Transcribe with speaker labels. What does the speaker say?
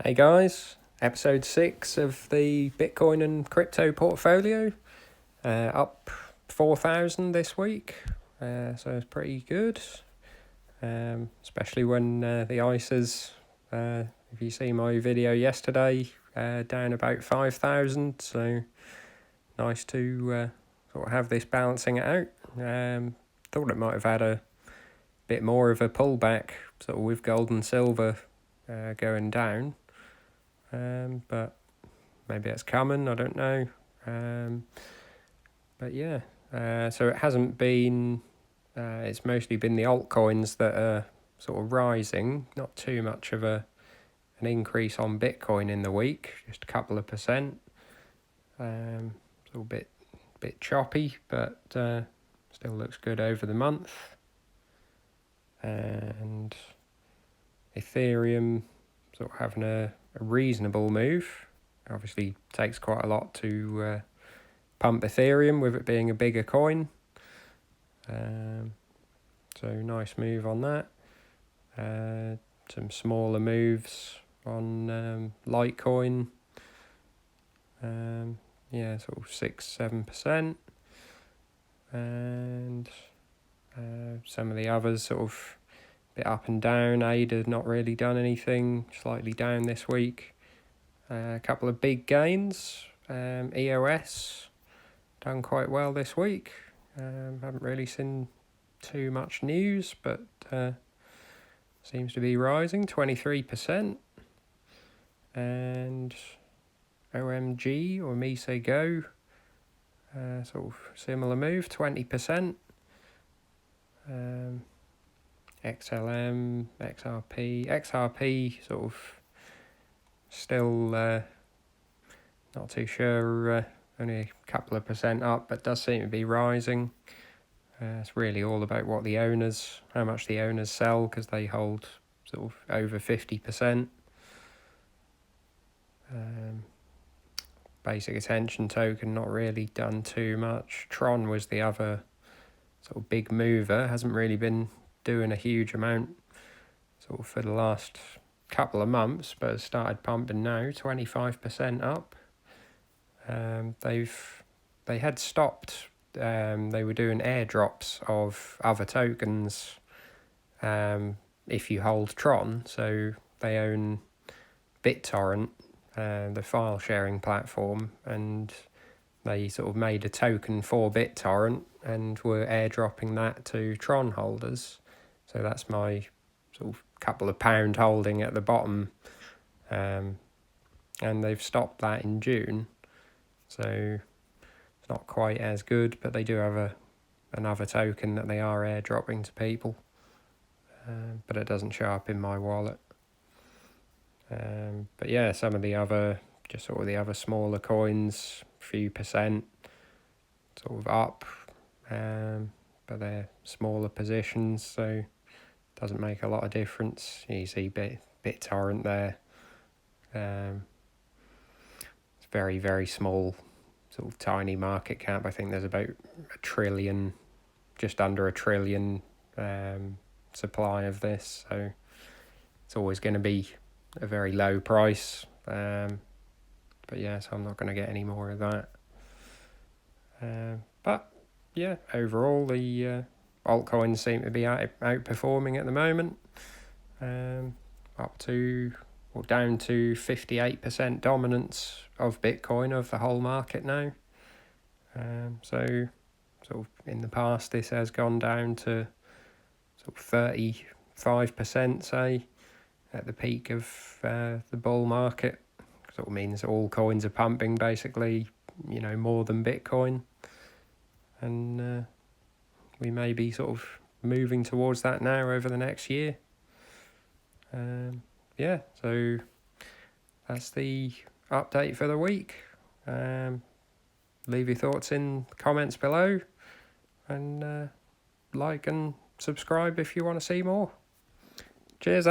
Speaker 1: Hey guys, episode 6 of the Bitcoin and crypto portfolio, up 4,000 this week, so it's pretty good, especially when the ISAs, if you see my video yesterday, down about 5,000, so nice to sort of have this balancing it out. Thought it might have had a bit more of a pullback sort of with gold and silver going down. But maybe it's coming, I don't know. But yeah, so it hasn't been, it's mostly been the altcoins that are sort of rising, not too much of an increase on Bitcoin in the week, just a couple of percent. It's a bit choppy, but still looks good over the month. And Ethereum sort of having a reasonable move. Obviously takes quite a lot to pump Ethereum with it being a bigger coin. So nice move on that. Some smaller moves on Litecoin. Sort of 6-7%. And some of the others sort of bit up and down. ADA not really done anything, slightly down this week. A couple of big gains. EOS done quite well this week. Haven't really seen too much news, but seems to be rising, 23%. And OMG or Mise Go, sort of similar move, 20%. XLM, XRP sort of still not too sure, only a couple of percent up, but does seem to be rising. It's really all about what the owners, how much the owners sell, because they hold sort of over 50%. Basic attention token not really done too much. TRON was the other sort of big mover, hasn't really been doing a huge amount sort of for the last couple of months, but has started pumping now, 25% up. They had stopped, they were doing airdrops of other tokens if you hold TRON, so they own BitTorrent, the file sharing platform, and they sort of made a token for BitTorrent and were airdropping that to TRON holders. So that's my sort of couple of pound holding at the bottom. And they've stopped that in June. So it's not quite as good, but they do have another token that they are airdropping to people. But it doesn't show up in my wallet. But yeah, some of the other, just sort of the other smaller coins, few percent sort of up, but they're smaller positions, so doesn't make a lot of difference. You see BitTorrent there. It's very, very small, sort of tiny market cap. I think there's about a trillion, just under a trillion supply of this, so it's always going to be a very low price. But yeah, so I'm not going to get any more of that. But yeah, overall the altcoins seem to be outperforming at the moment. Up to or down to 58% dominance of Bitcoin of the whole market now. So sort of in the past this has gone down to sort of 35%, say, at the peak of the bull market. Sort of means all coins are pumping basically, more than Bitcoin. And we may be sort of moving towards that now over the next year. So that's the update for the week. Leave your thoughts in the comments below, and like and subscribe if you want to see more. Cheers,